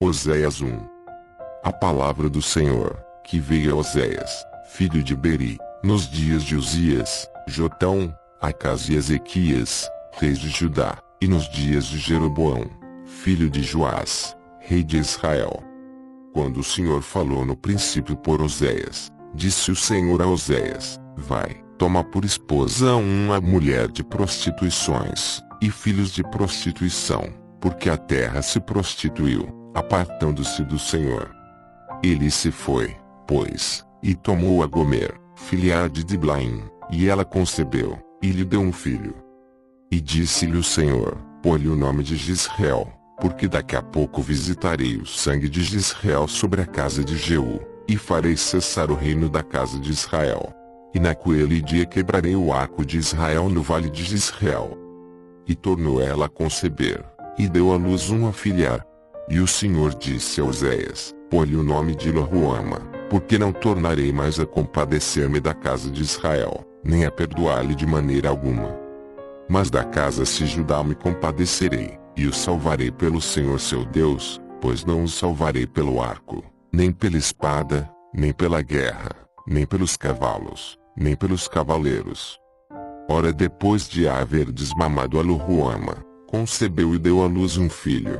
Oséias 1. A palavra do Senhor, que veio a Oséias, filho de Beri, nos dias de Uzias, Jotão, Acás e Ezequias, reis de Judá, e nos dias de Jeroboão, filho de Joás, rei de Israel. Quando o Senhor falou no princípio por Oséias, disse o Senhor a Oséias: vai, toma por esposa uma mulher de prostituições, e filhos de prostituição, porque a terra se prostituiu, apartando-se do Senhor. Ele se foi, pois, e tomou a Gomer, filha de Diblaim, e ela concebeu, e lhe deu um filho. E disse-lhe o Senhor: põe-lhe o nome de Jisreel, porque daqui a pouco visitarei o sangue de Jisreel sobre a casa de Jeú, e farei cessar o reino da casa de Israel. E naquele dia quebrarei o arco de Israel no vale de Jisreel. E tornou ela a conceber, e deu à luz uma filha. E o Senhor disse a Oséias: põe-lhe o nome de Loruama, porque não tornarei mais a compadecer-me da casa de Israel, nem a perdoar-lhe de maneira alguma. Mas da casa de Judá me compadecerei, e o salvarei pelo Senhor seu Deus, pois não os salvarei pelo arco, nem pela espada, nem pela guerra, nem pelos cavalos, nem pelos cavaleiros. Ora, depois de a haver desmamado a Loruama, concebeu e deu à luz um filho.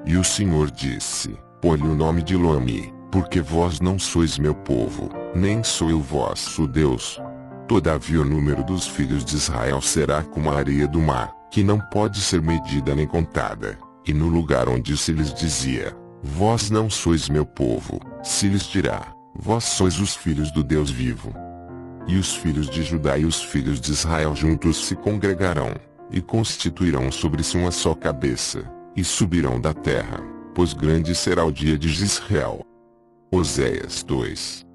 E o Senhor disse: põe-lhe o nome de Loami, porque vós não sois meu povo, nem sou eu vosso Deus. Todavia o número dos filhos de Israel será como a areia do mar, que não pode ser medida nem contada. E no lugar onde se lhes dizia: vós não sois meu povo, se lhes dirá: vós sois os filhos do Deus vivo. E os filhos de Judá e os filhos de Israel juntos se congregarão, e constituirão sobre si uma só cabeça, e subirão da terra, pois grande será o dia de Jisreel. Oséias 2.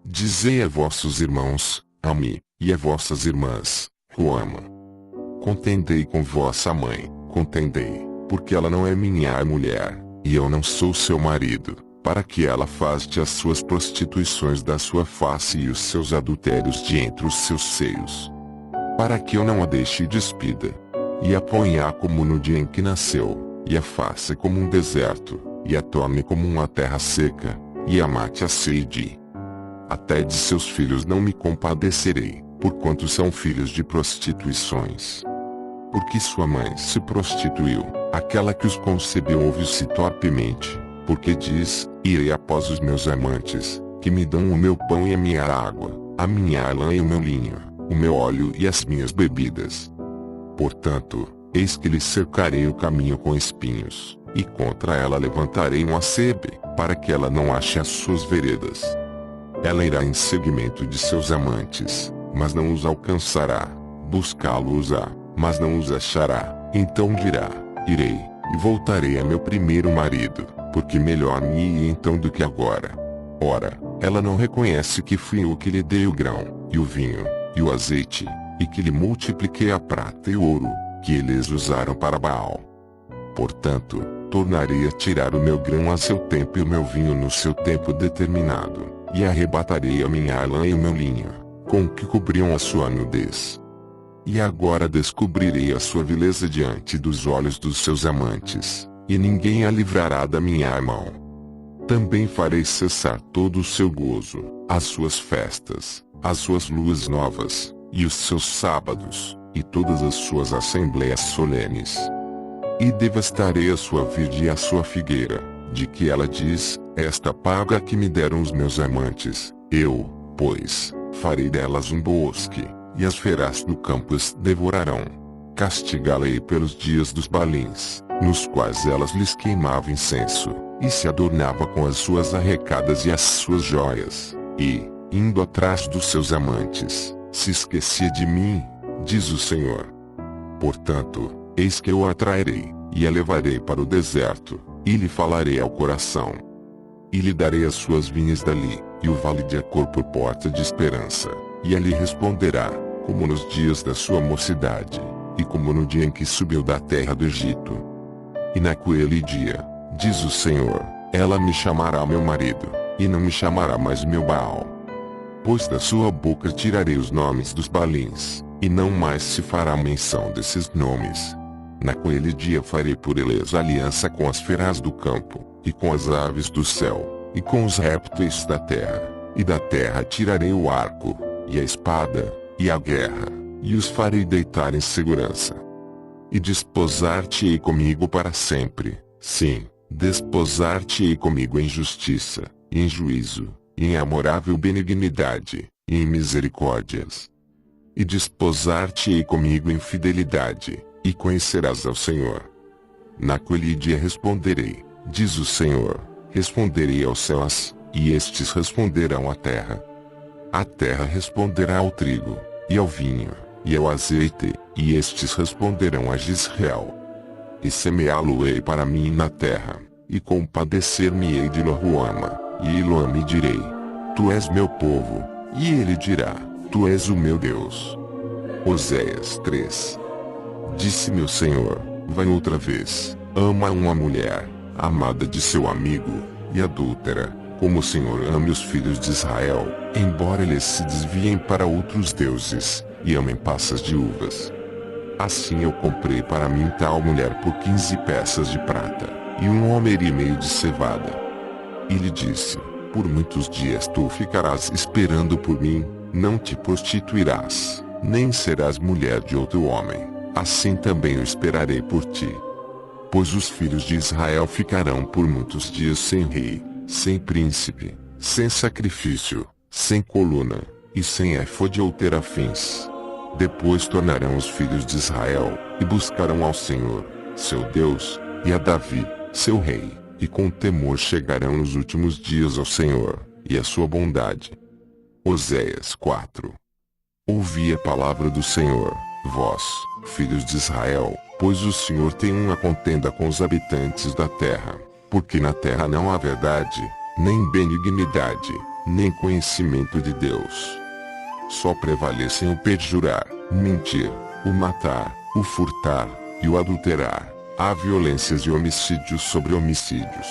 Dizei a vossos irmãos, Ami, e a vossas irmãs, Ruama. Contendei com vossa mãe, contendei, porque ela não é minha mulher, e eu não sou seu marido, para que ela afaste as suas prostituições da sua face e os seus adultérios de entre os seus seios. Para que eu não a deixe despida, e a ponha como no dia em que nasceu, e a faça como um deserto, e a torne como uma terra seca, e a mate a sede. Até de seus filhos não me compadecerei, porquanto são filhos de prostituições. Porque sua mãe se prostituiu, aquela que os concebeu ouve-se torpemente, porque diz: irei após os meus amantes, que me dão o meu pão e a minha água, a minha lã e o meu linho, o meu óleo e as minhas bebidas. Portanto, eis que lhe cercarei o caminho com espinhos, e contra ela levantarei um acebe, para que ela não ache as suas veredas. Ela irá em seguimento de seus amantes, mas não os alcançará, buscá-los-á, mas não os achará. Então dirá: irei, e voltarei a meu primeiro marido, porque melhor me ia então do que agora. Ora, ela não reconhece que fui eu que lhe dei o grão, e o vinho, e o azeite, e que lhe multipliquei a prata e o ouro, que eles usaram para Baal. Portanto, tornarei a tirar o meu grão a seu tempo e o meu vinho no seu tempo determinado, e arrebatarei a minha lã e o meu linho, com que cobriam a sua nudez. E agora descobrirei a sua vileza diante dos olhos dos seus amantes, e ninguém a livrará da minha mão. Também farei cessar todo o seu gozo, as suas festas, as suas luas novas, e os seus sábados, e todas as suas assembleias solenes. E devastarei a sua vide e a sua figueira, de que ela diz: esta paga que me deram os meus amantes. Eu, pois, farei delas um bosque, e as feras do campo as devorarão. Castigá-la-ei pelos dias dos balins, nos quais elas lhes queimavam incenso, e se adornava com as suas arrecadas e as suas joias, e, indo atrás dos seus amantes, se esquecia de mim, diz o Senhor. Portanto, eis que eu a atrairei, e a levarei para o deserto, e lhe falarei ao coração. E lhe darei as suas vinhas dali, e o vale de Acor por porta de esperança, e ali responderá, como nos dias da sua mocidade, e como no dia em que subiu da terra do Egito. E naquele dia, diz o Senhor, ela me chamará meu marido, e não me chamará mais meu Baal. Pois da sua boca tirarei os nomes dos balins, e não mais se fará menção desses nomes. Naquele dia farei por eles aliança com as feras do campo, e com as aves do céu, e com os répteis da terra, e da terra tirarei o arco, e a espada, e a guerra, e os farei deitar em segurança. E desposar-te-ei comigo para sempre, sim, desposar-te-ei comigo em justiça, e em juízo, e em amorável benignidade, e em misericórdias. E desposar-te-ei comigo em fidelidade, e conhecerás ao Senhor. Naquele dia responderei, diz o Senhor, responderei aos céus, e estes responderão à terra. A terra responderá ao trigo, e ao vinho, e ao azeite, e estes responderão a Jezreel. E semeá-lo-ei para mim na terra, e compadecer-me-ei de Lohuama, e Eloame direi, tu és meu povo, e ele dirá, tu és o meu Deus. Oséias 3. Disse-me o Senhor, vai outra vez, ama uma mulher, amada de seu amigo, e adúltera, como o Senhor ama os filhos de Israel, embora eles se desviem para outros deuses, e amem passas de uvas. Assim eu comprei para mim tal mulher por 15 peças de prata, e 1,5 de cevada. E lhe disse, por muitos dias tu ficarás esperando por mim, não te prostituirás, nem serás mulher de outro homem, assim também eu esperarei por ti. Pois os filhos de Israel ficarão por muitos dias sem rei, sem príncipe, sem sacrifício, sem coluna, e sem éfode ou terafins. Depois tornarão os filhos de Israel, e buscarão ao Senhor, seu Deus, e a Davi, seu rei, e com temor chegarão nos últimos dias ao Senhor, e à sua bondade. Oséias 4. Ouvi a palavra do Senhor, vós, filhos de Israel, pois o Senhor tem uma contenda com os habitantes da terra, porque na terra não há verdade, nem benignidade, nem conhecimento de Deus. Só prevalecem o perjurar, mentir, o matar, o furtar, e o adulterar. Há violências e homicídios sobre homicídios.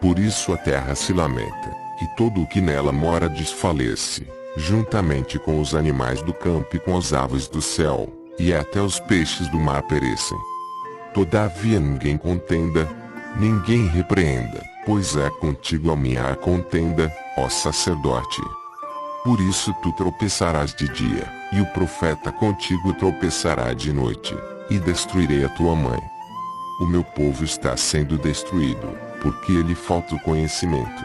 Por isso a terra se lamenta, e todo o que nela mora desfalece, juntamente com os animais do campo e com as aves do céu, e até os peixes do mar perecem. Todavia ninguém contenda, ninguém repreenda, pois é contigo a minha contenda, ó sacerdote. Por isso tu tropeçarás de dia, e o profeta contigo tropeçará de noite, e destruirei a tua mãe. O meu povo está sendo destruído, porque lhe falta o conhecimento.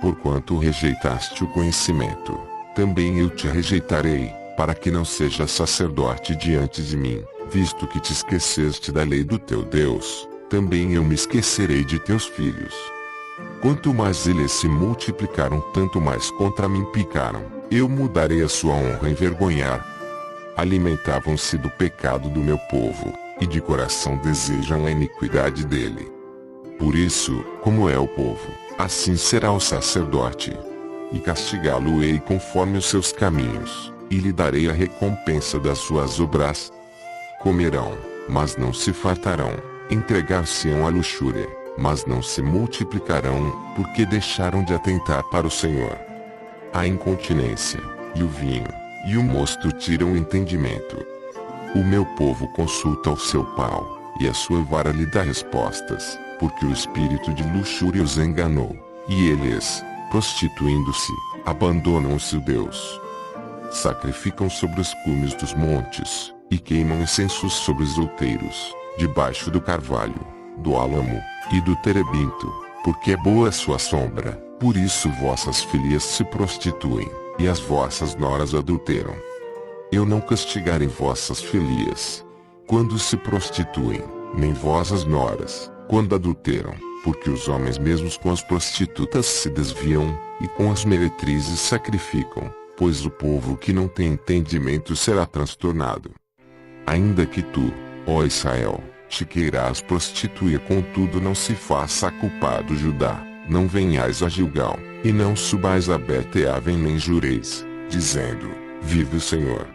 Porquanto rejeitaste o conhecimento, também eu te rejeitarei, para que não sejas sacerdote diante de mim, visto que te esqueceste da lei do teu Deus, também eu me esquecerei de teus filhos. Quanto mais eles se multiplicaram, tanto mais contra mim picaram. Eu mudarei a sua honra em vergonhar. Alimentavam-se do pecado do meu povo, e de coração desejam a iniquidade dele. Por isso, como é o povo, assim será o sacerdote. E castigá-lo-ei conforme os seus caminhos, e lhe darei a recompensa das suas obras. Comerão, mas não se fartarão, entregar-se-ão à luxúria, mas não se multiplicarão, porque deixaram de atentar para o Senhor. A incontinência, e o vinho, e o mosto tiram o entendimento. O meu povo consulta o seu pau, e a sua vara lhe dá respostas, porque o espírito de luxúria os enganou, e eles, prostituindo-se, abandonam o seu Deus. Sacrificam sobre os cumes dos montes, e queimam incensos sobre os outeiros, debaixo do carvalho, do álamo, e do terebinto, porque é boa a sua sombra. Por isso vossas filhas se prostituem, e as vossas noras adulteram. Eu não castigarei vossas filhas, quando se prostituem, nem vossas noras, quando adulteram, porque os homens mesmos com as prostitutas se desviam, e com as meretrizes sacrificam, pois o povo que não tem entendimento será transtornado. Ainda que tu, ó Israel, te queirás prostituir, contudo não se faça culpado Judá. Não venhais a Gilgal, e não subais a Bet-Aven nem jureis, dizendo, vive o Senhor.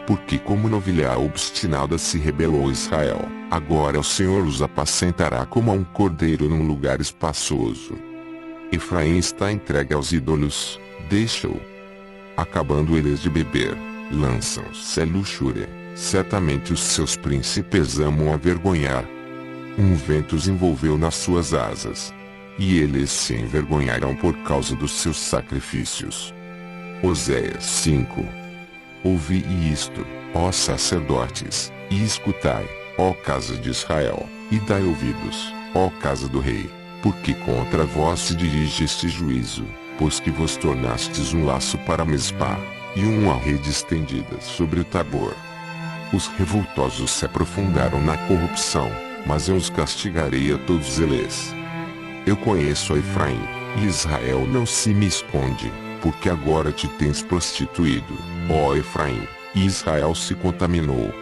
Porque como novilha obstinada se rebelou Israel, agora o Senhor os apacentará como a um cordeiro num lugar espaçoso. Efraim está entregue aos ídolos, deixa-o. Acabando eles de beber, lançam-se à luxúria, certamente os seus príncipes amam avergonhar. Um vento os envolveu nas suas asas. e eles se envergonharão por causa dos seus sacrifícios. Oséias 5. Ouvi isto, ó sacerdotes, e escutai, ó casa de Israel, e dai ouvidos, ó casa do rei, porque contra vós se dirige este juízo, pois que vos tornastes um laço para Mispá, e uma rede estendida sobre o Tabor. Os revoltosos se aprofundaram na corrupção, mas eu os castigarei a todos eles. Eu conheço a Efraim, e Israel não se me esconde, porque agora te tens prostituído, ó Efraim, e Israel se contaminou.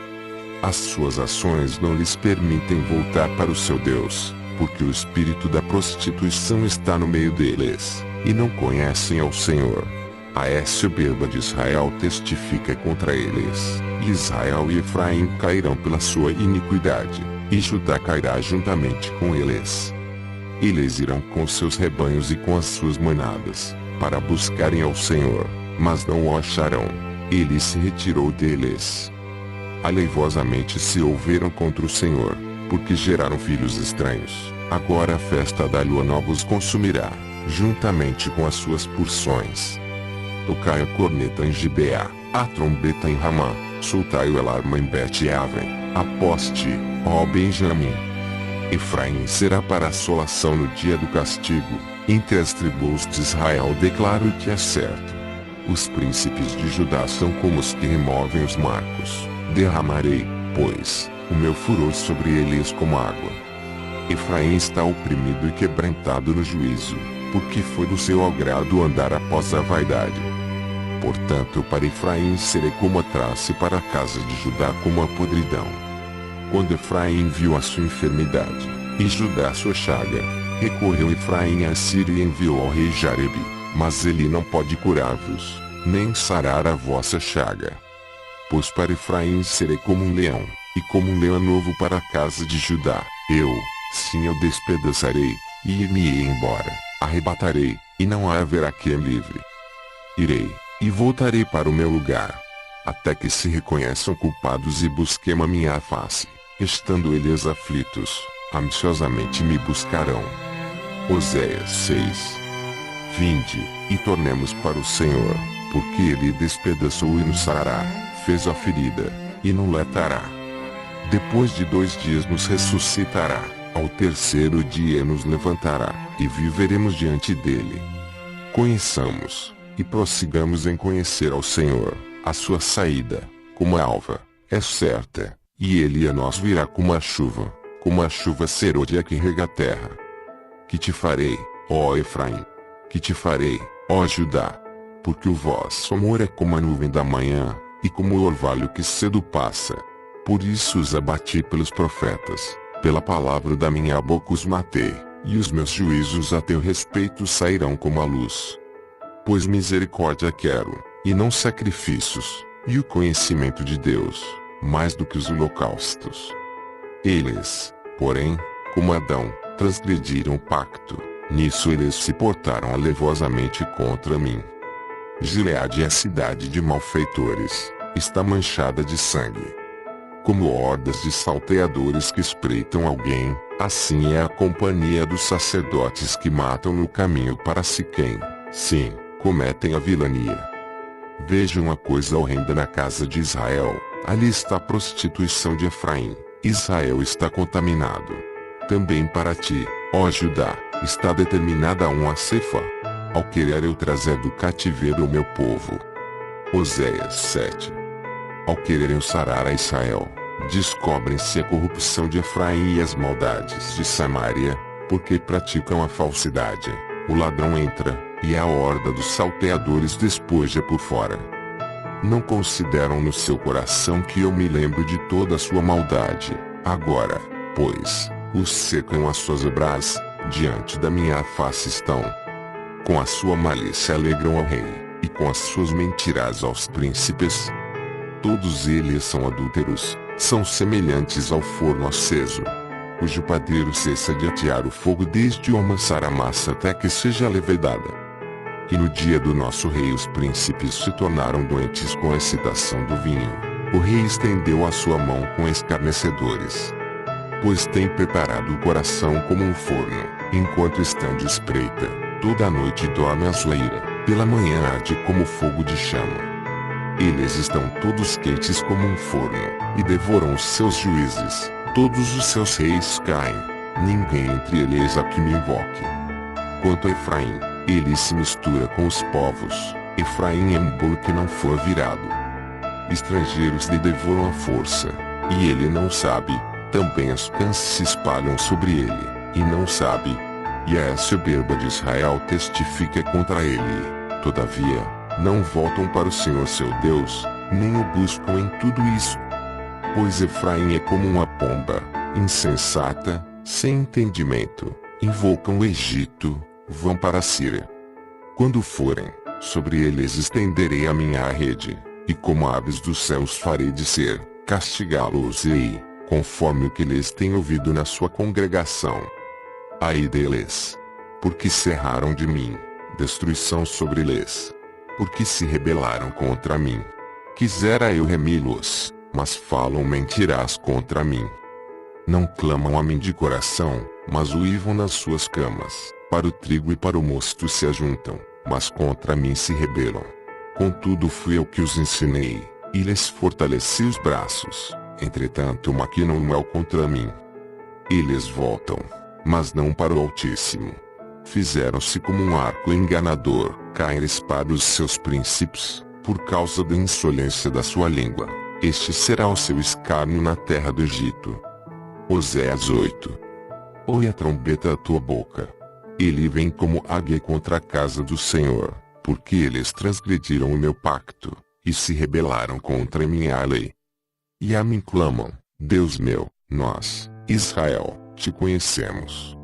As suas ações não lhes permitem voltar para o seu Deus, porque o espírito da prostituição está no meio deles, e não conhecem ao Senhor. A soberba de Israel testifica contra eles, e Israel e Efraim cairão pela sua iniquidade, e Judá cairá juntamente com eles. Eles irão com seus rebanhos e com as suas manadas, para buscarem ao Senhor, mas não o acharão. Ele se retirou deles. Aleivosamente se houveram contra o Senhor, porque geraram filhos estranhos. Agora a festa da lua nova os consumirá, juntamente com as suas porções. Tocai a corneta em Gibeá, a trombeta em Ramá, soltai o alarme em Bet-Aven, aposte, ó Benjamim. Efraim será para assolação no dia do castigo, entre as tribos de Israel declaro que é certo. Os príncipes de Judá são como os que removem os marcos, derramarei, pois, o meu furor sobre eles como água. Efraim está oprimido e quebrantado no juízo, porque foi do seu agrado andar após a vaidade. Portanto para Efraim serei como a traça e para a casa de Judá como a podridão. Quando Efraim viu a sua enfermidade, e Judá a sua chaga, recorreu Efraim a Síria e enviou ao rei Jarebi, mas ele não pode curar-vos, nem sarar a vossa chaga. Pois para Efraim serei como um leão, e como um leão novo para a casa de Judá, eu despedaçarei, e ir-me-ei embora, arrebatarei, e não haverá quem livre. Irei, e voltarei para o meu lugar, até que se reconheçam culpados e busquem a minha face, estando eles aflitos, ansiosamente me buscarão. Oséias 6. Vinde, e tornemos para o Senhor, porque ele despedaçou e nos sarará, fez a ferida, e não letará. Depois de 2 dias nos ressuscitará, ao terceiro dia nos levantará, e viveremos diante dele. Conheçamos, e prossigamos em conhecer ao Senhor, a sua saída, como a alva, é certa, e ele a nós virá como a chuva serôdia que rega a terra. Que te farei, ó Efraim? Que te farei, ó Judá? Porque o vosso amor é como a nuvem da manhã, e como o orvalho que cedo passa. Por isso os abati pelos profetas, pela palavra da minha boca os matei, e os meus juízos a teu respeito sairão como a luz. Pois misericórdia quero, e não sacrifícios, e o conhecimento de Deus, mais do que os holocaustos. Eles, porém, como Adão, transgrediram o pacto, nisso eles se portaram alevosamente contra mim. Gileade é cidade de malfeitores, está manchada de sangue. Como hordas de salteadores que espreitam alguém, assim é a companhia dos sacerdotes que matam no caminho para Siquém, sim, cometem a vilania. Vejam uma coisa horrenda na casa de Israel, ali está a prostituição de Efraim, Israel está contaminado. Também para ti, ó Judá, está determinada uma cefa, ao querer eu trazer do cativeiro o meu povo. Oséias 7. Ao querer eu sarar a Israel, descobrem-se a corrupção de Efraim e as maldades de Samaria, porque praticam a falsidade. O ladrão entra, e a horda dos salteadores despoja por fora. Não consideram no seu coração que eu me lembro de toda a sua maldade. Agora, pois, os secam as suas obras, diante da minha face estão. Com a sua malícia alegram ao rei, e com as suas mentiras aos príncipes. Todos eles são adúlteros, são semelhantes ao forno aceso, cujo padeiro cessa de atear o fogo desde o amassar a massa até que seja levedada. E no dia do nosso rei os príncipes se tornaram doentes com a excitação do vinho. O rei estendeu a sua mão com escarnecedores. pois têm preparado o coração como um forno, enquanto estão de espreita, toda a noite dorme a sua ira, pela manhã arde como fogo de chama. Eles estão todos quentes como um forno, e devoram os seus juízes, todos os seus reis caem, ninguém entre eles a que me invoque. Quanto a Efraim, ele se mistura com os povos, Efraim é um bolo que não for virado. Estrangeiros lhe devoram a força, e ele não sabe, também as cãs se espalham sobre ele, e não sabe. E a soberba de Israel testifica contra ele, todavia, não voltam para o Senhor seu Deus, nem o buscam em tudo isso. Pois Efraim é como uma pomba, insensata, sem entendimento, invocam o Egito, vão para a Síria. Quando forem, sobre eles estenderei a minha rede, e como aves dos céus farei descer, castigá-los-ei, conforme o que lhes tenho ouvido na sua congregação. Ai deles! Porque se erraram de mim, destruição sobre eles. Porque se rebelaram contra mim. Quisera eu remí-los, mas falam mentiras contra mim. Não clamam a mim de coração, mas uivam nas suas camas, para o trigo e para o mosto se ajuntam, mas contra mim se rebelam. Contudo fui eu que os ensinei, e lhes fortaleci os braços, entretanto maquinam o mal contra mim. Eles voltam, mas não para o Altíssimo. Fizeram-se como um arco enganador, caem espada os seus príncipes, por causa da insolência da sua língua. Este será o seu escárnio na terra do Egito. Oséias 8. Ouve a trombeta da tua boca. Ele vem como águia contra a casa do Senhor, porque eles transgrediram o meu pacto, e se rebelaram contra a minha lei. E a mim clamam, Deus meu, nós, Israel, te conhecemos.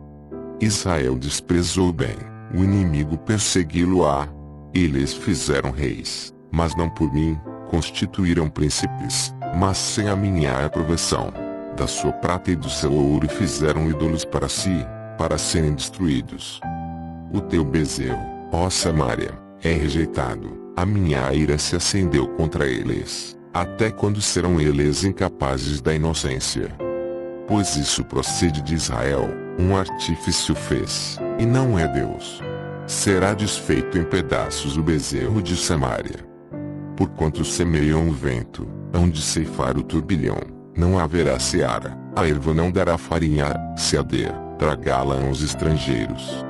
Israel desprezou o bem, o inimigo persegui-lo-á. Eles fizeram reis, mas não por mim, constituíram príncipes, mas sem a minha aprovação. Da sua prata e do seu ouro fizeram ídolos para si, para serem destruídos. O teu bezerro, ó Samaria, é rejeitado, a minha ira se acendeu contra eles, até quando serão eles incapazes da inocência? Pois isso procede de Israel, um artífice o fez, e não é Deus. Será desfeito em pedaços o bezerro de Samaria. Porquanto semeiam o vento, hão de ceifar o turbilhão, não haverá seara, a erva não dará farinha, ceadeira, tragá-la os estrangeiros.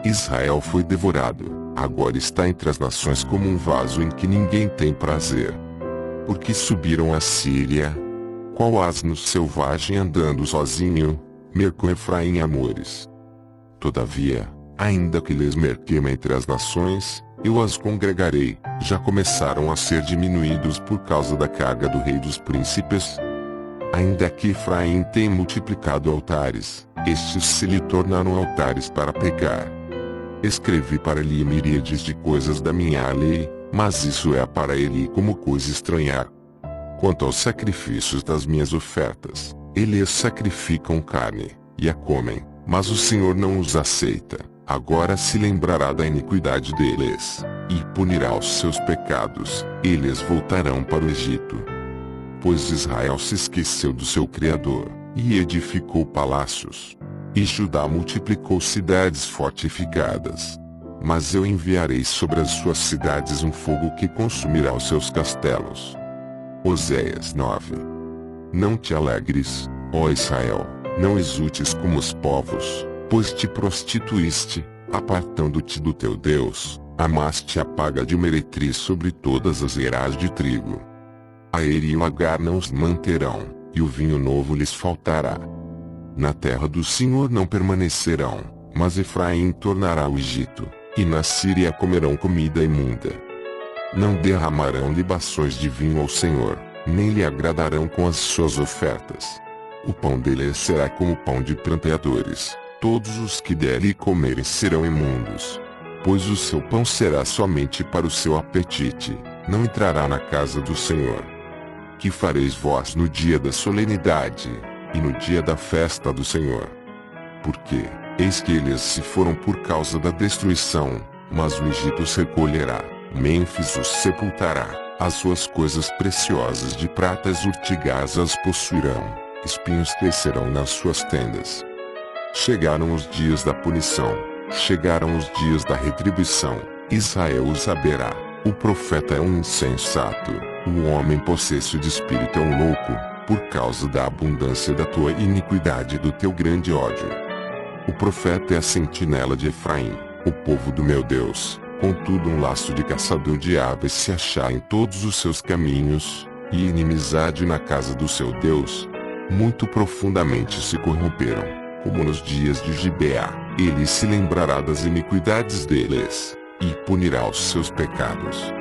Israel foi devorado, agora está entre as nações como um vaso em que ninguém tem prazer. Porque subiram a Síria, qual asno selvagem andando sozinho, mercou Efraim amores. Todavia, ainda que lhes merquema entre as nações, eu as congregarei, já começaram a ser diminuídos por causa da carga do rei dos príncipes. Ainda que Efraim tenha multiplicado altares, estes se lhe tornaram altares para pecar. Escrevi para ele miríades de coisas da minha lei, mas isso é para ele como coisa estranha. Quanto aos sacrifícios das minhas ofertas, eles sacrificam carne, e a comem, mas o Senhor não os aceita. Agora se lembrará da iniquidade deles, e punirá os seus pecados, eles voltarão para o Egito. Pois Israel se esqueceu do seu Criador, e edificou palácios. E Judá multiplicou cidades fortificadas. Mas eu enviarei sobre as suas cidades um fogo que consumirá os seus castelos. Oséias 9. Não te alegres, ó Israel, não exultes como os povos, pois te prostituíste, apartando-te do teu Deus, amaste a paga de meretriz sobre todas as eras de trigo. A eira e o lagar não os manterão, e o vinho novo lhes faltará. Na terra do Senhor não permanecerão, mas Efraim tornará o Egito, e na Síria comerão comida imunda. Não derramarão libações de vinho ao Senhor, nem lhe agradarão com as suas ofertas. O pão deles será como pão de pranteadores, todos os que dele comerem serão imundos. Pois o seu pão será somente para o seu apetite, não entrará na casa do Senhor. Que fareis vós no dia da solenidade, e no dia da festa do Senhor? Porque, eis que eles se foram por causa da destruição, mas o Egito os recolherá, Mênfis os sepultará, as suas coisas preciosas de prata as urtigas as possuirão, espinhos crescerão nas suas tendas. Chegaram os dias da punição, chegaram os dias da retribuição, Israel o saberá. O profeta é um insensato, o homem possesso de espírito é um louco, por causa da abundância da tua iniquidade e do teu grande ódio. O profeta é a sentinela de Efraim, o povo do meu Deus, contudo um laço de caçador de aves se achar em todos os seus caminhos, e inimizade na casa do seu Deus. Muito profundamente se corromperam, como nos dias de Gibeá. Ele se lembrará das iniquidades deles, e punirá os seus pecados.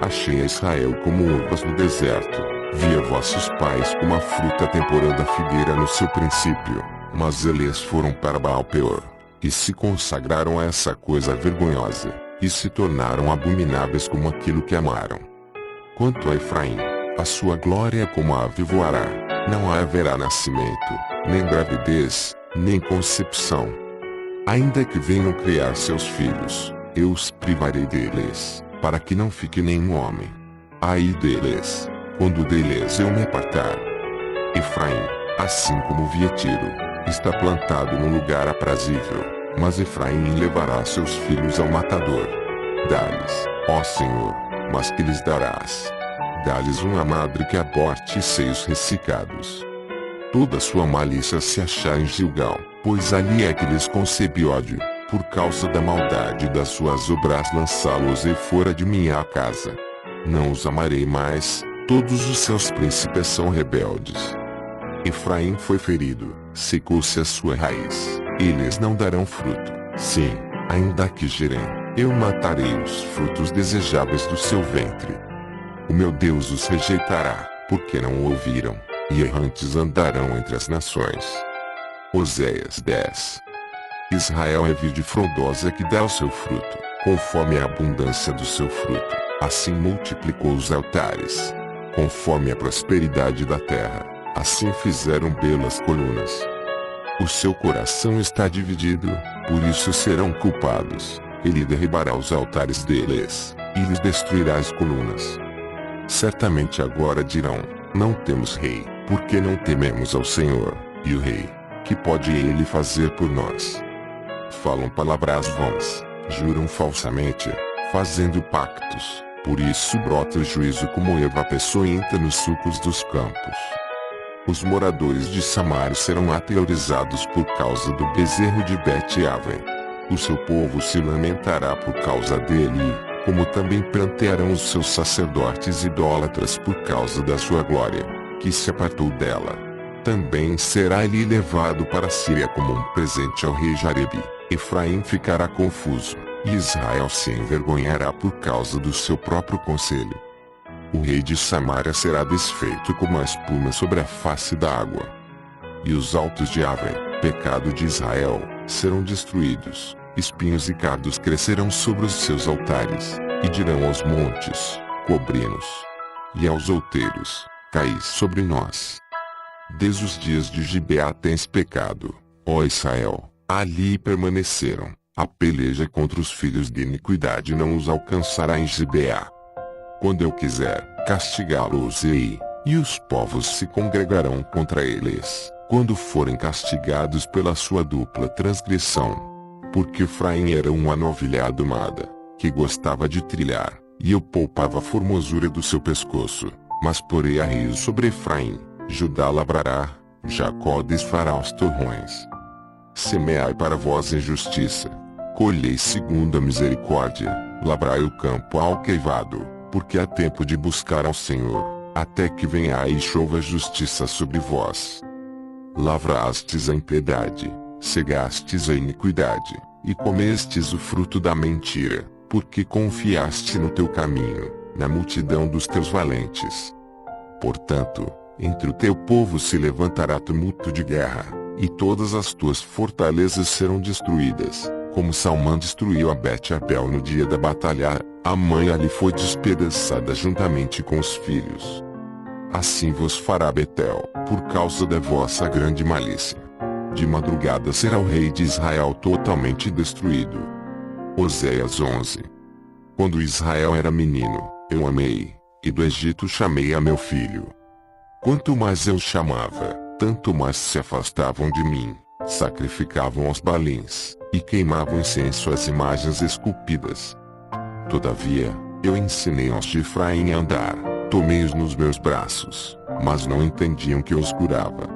Achei a Israel como uvas no deserto, vi a vossos pais como a fruta temporã da figueira no seu princípio, mas eles foram para Baal-peor, e se consagraram a essa coisa vergonhosa, e se tornaram abomináveis como aquilo que amaram. Quanto a Efraim, a sua glória é como a ave voará, não haverá nascimento, nem gravidez, nem concepção. Ainda que venham criar seus filhos, eu os privarei deles, para que não fique nenhum homem. Ai deles, quando deles eu me apartar. Efraim, assim como Vietiro, está plantado num lugar aprazível, mas Efraim levará seus filhos ao matador. Dá-lhes, ó Senhor, mas que lhes darás? Dá-lhes uma madre que aborte seios ressecados. Toda sua malícia se achar em Gilgal, pois ali é que lhes concebi ódio, por causa da maldade das suas obras lançá-los fora de minha casa. Não os amarei mais, todos os seus príncipes são rebeldes. Efraim foi ferido, secou-se a sua raiz, eles não darão fruto. Sim, ainda que gerem, eu matarei os frutos desejáveis do seu ventre. O meu Deus os rejeitará, porque não o ouviram, e errantes andarão entre as nações. Oséias 10. Israel é vide frondosa que dá o seu fruto, conforme a abundância do seu fruto, assim multiplicou os altares. Conforme a prosperidade da terra, assim fizeram belas colunas. O seu coração está dividido, por isso serão culpados. Ele derribará os altares deles, e lhes destruirá as colunas. Certamente agora dirão, não temos rei, porque não tememos ao Senhor, e o rei, que pode ele fazer por nós? Falam palavras vãs, juram falsamente, fazendo pactos, por isso brota o juízo como erva peçonhenta nos sulcos dos campos. Os moradores de Samaria serão aterrorizados por causa do bezerro de Bet-Aven. O seu povo se lamentará por causa dele, como também prantearão os seus sacerdotes idólatras por causa da sua glória, que se apartou dela. Também será ele levado para a Síria como um presente ao rei Jarebi. Efraim ficará confuso, e Israel se envergonhará por causa do seu próprio conselho. O rei de Samaria será desfeito como a espuma sobre a face da água. E os altos de Aven, pecado de Israel, serão destruídos. Espinhos e cardos crescerão sobre os seus altares, e dirão aos montes, cobri-nos. E aos outeiros, caí sobre nós. Desde os dias de Gibeá tens pecado, ó Israel, ali permaneceram. A peleja contra os filhos de iniquidade não os alcançará em Gibeá. Quando eu quiser, castigá-los-ei, e os povos se congregarão contra eles, quando forem castigados pela sua dupla transgressão. Porque Efraim era uma novilha domada, que gostava de trilhar, e eu poupava a formosura do seu pescoço, mas porei a riso sobre Efraim, Judá lavrará, Jacó desfará os torrões. Semeai para vós em justiça, colhei segundo a misericórdia, lavrai o campo alqueivado, porque há tempo de buscar ao Senhor, até que venha e chova justiça sobre vós. Lavrastes a impiedade, cegastes a iniquidade, e comestes o fruto da mentira, porque confiaste no teu caminho, na multidão dos teus valentes. Portanto, entre o teu povo se levantará tumulto de guerra, e todas as tuas fortalezas serão destruídas, como Salmã destruiu a Bet-Arbel no dia da batalha, a mãe ali foi despedaçada juntamente com os filhos. Assim vos fará Betel, por causa da vossa grande malícia. De madrugada será o rei de Israel totalmente destruído. Oséias 11. Quando Israel era menino, eu amei, e do Egito chamei a meu filho. Quanto mais eu chamava, tanto mais se afastavam de mim, sacrificavam aos balins, e queimavam incenso às imagens esculpidas. Todavia, eu ensinei aos de Efraim a andar, tomei-os nos meus braços, mas não entendiam que eu os curava.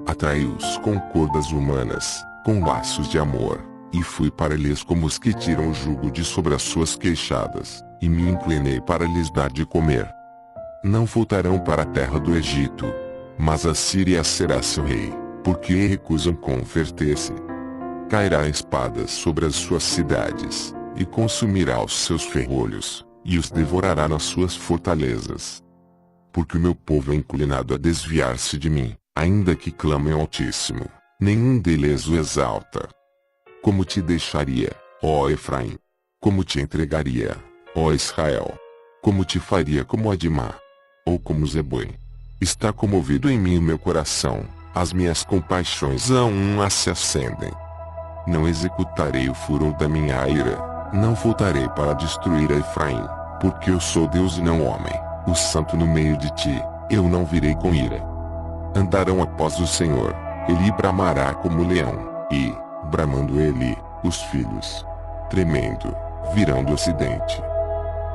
Atraí-os com cordas humanas, com laços de amor, e fui para eles como os que tiram o jugo de sobre as suas queixadas, e me inclinei para lhes dar de comer. Não voltarão para a terra do Egito, mas a Síria será seu rei, porque recusam converter-se. Cairá a espada sobre as suas cidades, e consumirá os seus ferrolhos, e os devorará nas suas fortalezas. Porque o meu povo é inclinado a desviar-se de mim, ainda que clamem ao Altíssimo, nenhum deles o exalta. Como te deixaria, ó Efraim? Como te entregaria, ó Israel? Como te faria como Adimá? Ou como Zeboim? Está comovido em mim o meu coração, as minhas compaixões a uma se acendem. Não executarei o furor da minha ira, não voltarei para destruir a Efraim, porque eu sou Deus e não homem, o Santo no meio de ti, eu não virei com ira. Andarão após o Senhor, ele bramará como leão, e, bramando ele, os filhos, tremendo, virão do ocidente.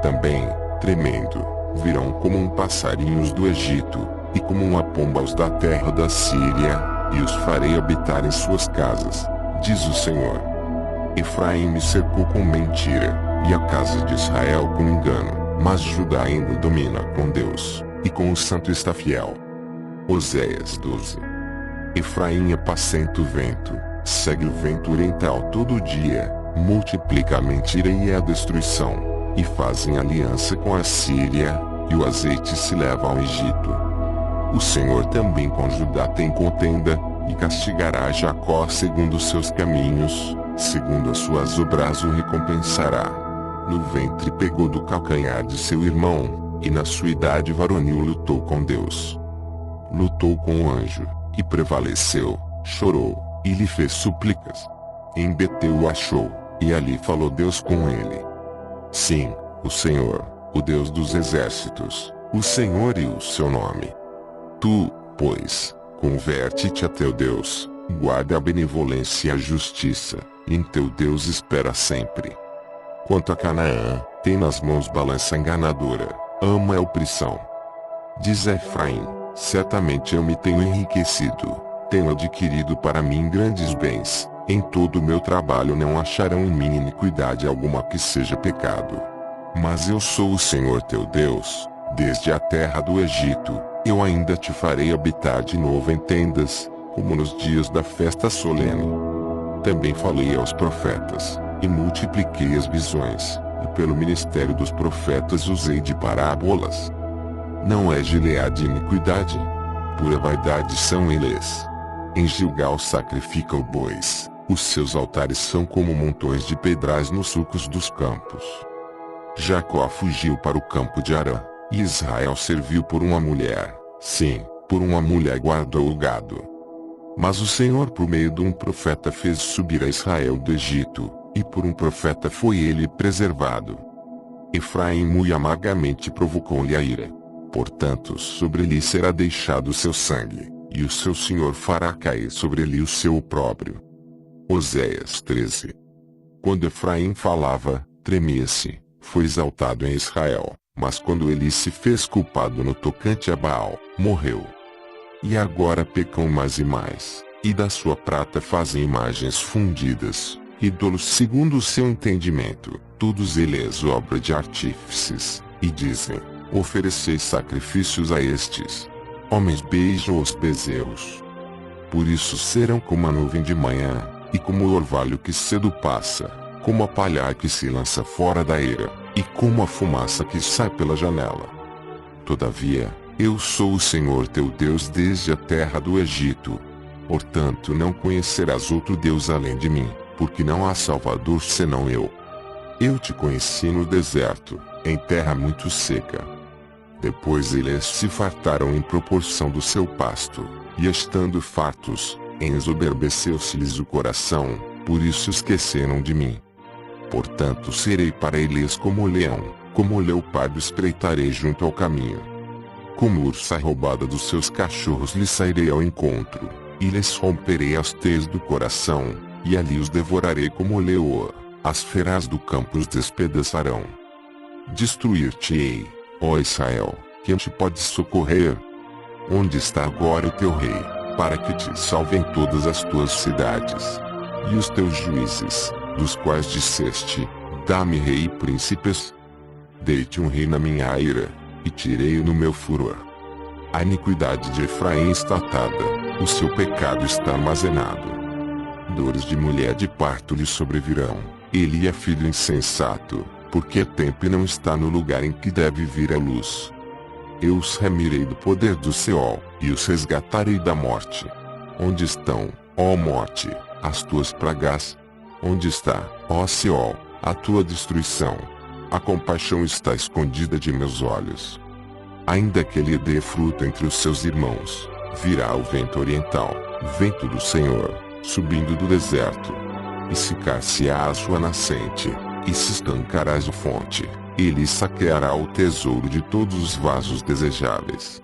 Também, tremendo, virão como um passarinhos do Egito, e como uma pomba os da terra da Síria, e os farei habitar em suas casas, diz o Senhor. Efraim me cercou com mentira, e a casa de Israel com engano, mas Judá ainda domina com Deus, e com o Santo está fiel. Oséias 12. Efraim apacenta o vento, segue o vento oriental todo dia, multiplica a mentira e a destruição, e fazem aliança com a Síria, e o azeite se leva ao Egito. O Senhor também com Judá tem contenda, e castigará Jacó segundo os seus caminhos, segundo as suas obras o recompensará. No ventre pegou do calcanhar de seu irmão, e na sua idade varonil lutou com Deus. Lutou com o anjo, e prevaleceu, chorou, e lhe fez súplicas. Em Betel o achou, e ali falou Deus com ele. Sim, o Senhor, o Deus dos exércitos, o Senhor e o seu nome. Tu, pois, converte-te a teu Deus, guarda a benevolência e a justiça, e em teu Deus espera sempre. Quanto a Canaã, tem nas mãos balança enganadora, ama a opressão. Diz a Efraim, certamente eu me tenho enriquecido, tenho adquirido para mim grandes bens, em todo o meu trabalho não acharão em mim iniquidade alguma que seja pecado. Mas eu sou o Senhor teu Deus, desde a terra do Egito, eu ainda te farei habitar de novo em tendas, como nos dias da festa solene. Também falei aos profetas, e multipliquei as visões, e pelo ministério dos profetas usei de parábolas. Não é Gileade iniquidade? Pura vaidade são eles. Em Gilgal sacrificam bois, os seus altares são como montões de pedrais nos sulcos dos campos. Jacó fugiu para o campo de Arã, e Israel serviu por uma mulher, sim, por uma mulher guardou o gado. Mas o Senhor por meio de um profeta fez subir a Israel do Egito, e por um profeta foi ele preservado. Efraim muito amargamente provocou-lhe a ira. Portanto sobre ele será deixado o seu sangue, e o seu Senhor fará cair sobre ele o seu opróbrio. Oséias 13. Quando Efraim falava, tremia-se, foi exaltado em Israel, mas quando ele se fez culpado no tocante a Baal, morreu. E agora pecam mais e mais, e da sua prata fazem imagens fundidas, ídolos segundo o seu entendimento, todos eles obra de artífices, e dizem, ofereceis sacrifícios a estes. Homens beijam os bezerros. Por isso serão como a nuvem de manhã, e como o orvalho que cedo passa, como a palha que se lança fora da eira, e como a fumaça que sai pela janela. Todavia, eu sou o Senhor teu Deus desde a terra do Egito. Portanto não conhecerás outro Deus além de mim, porque não há Salvador senão eu. Eu te conheci no deserto, em terra muito seca. Depois eles se fartaram em proporção do seu pasto, e estando fartos, ensoberbeceu-se-lhes o coração, por isso esqueceram de mim. Portanto serei para eles como o leão, como o leopardo espreitarei junto ao caminho. Como ursa roubada dos seus cachorros lhe sairei ao encontro, e lhes romperei as teias do coração, e ali os devorarei como leoa, as feras do campo os despedaçarão. Destruir-te-ei, ó Israel, quem te pode socorrer? Onde está agora o teu rei, para que te salve em todas as tuas cidades? E os teus juízes, dos quais disseste, dá-me rei e príncipes? Dei-te um rei na minha ira, e tirei-o no meu furor. A iniquidade de Efraim está atada, o seu pecado está armazenado. Dores de mulher de parto lhe sobrevirão, ele é filho insensato, porque é tempo e não está no lugar em que deve vir a luz. Eu os remirei do poder do Seol, e os resgatarei da morte. Onde estão, ó morte, as tuas pragas? Onde está, ó Seol, a tua destruição? A compaixão está escondida de meus olhos. Ainda que ele dê fruto entre os seus irmãos, virá o vento oriental, vento do Senhor, subindo do deserto. E secar-se-á a sua nascente, e se estancará a sua fonte. Ele saqueará o tesouro de todos os vasos desejáveis.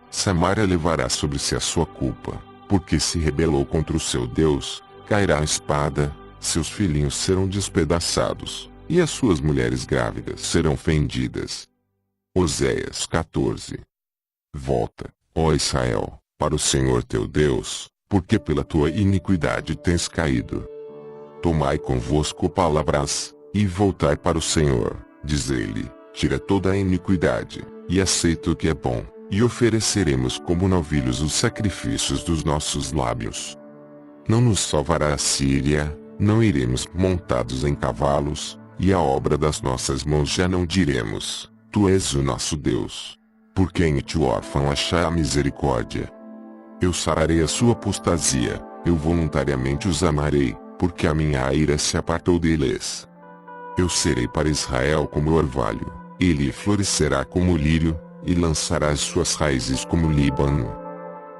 Samaria levará sobre si a sua culpa, porque se rebelou contra o seu Deus, cairá a espada, seus filhinhos serão despedaçados, e as suas mulheres grávidas serão fendidas. Oséias 14. Volta, ó Israel, para o Senhor teu Deus, porque pela tua iniquidade tens caído. Tomai convosco palavras, e voltai para o Senhor, diz ele, tira toda a iniquidade, e aceita o que é bom, e ofereceremos como novilhos os sacrifícios dos nossos lábios. Não nos salvará a Síria, não iremos montados em cavalos, e a obra das nossas mãos já não diremos, tu és o nosso Deus. Por quem te órfão achar a misericórdia. Eu sararei a sua apostasia, eu voluntariamente os amarei, porque a minha ira se apartou deles. Eu serei para Israel como orvalho, ele florescerá como o lírio, e lançará as suas raízes como o Líbano.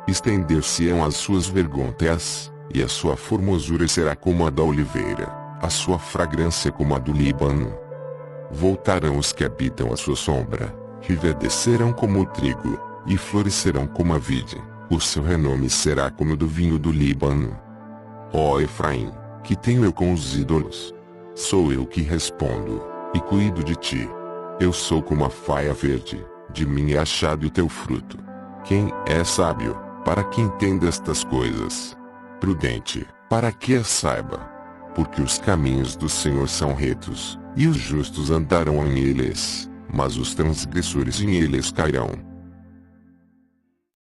Estender-se-ão as suas vergonhas, e a sua formosura será como a da oliveira, a sua fragrância como a do Líbano. Voltarão os que habitam a sua sombra, reverdecerão como o trigo, e florescerão como a vide, o seu renome será como o do vinho do Líbano. Ó Efraim, que tenho eu com os ídolos? Sou eu que respondo, e cuido de ti. Eu sou como a faia verde, de mim é achado o teu fruto. Quem é sábio, para que entenda estas coisas? Prudente, para que as saiba? Porque os caminhos do Senhor são retos, e os justos andarão em eles, mas os transgressores em eles cairão.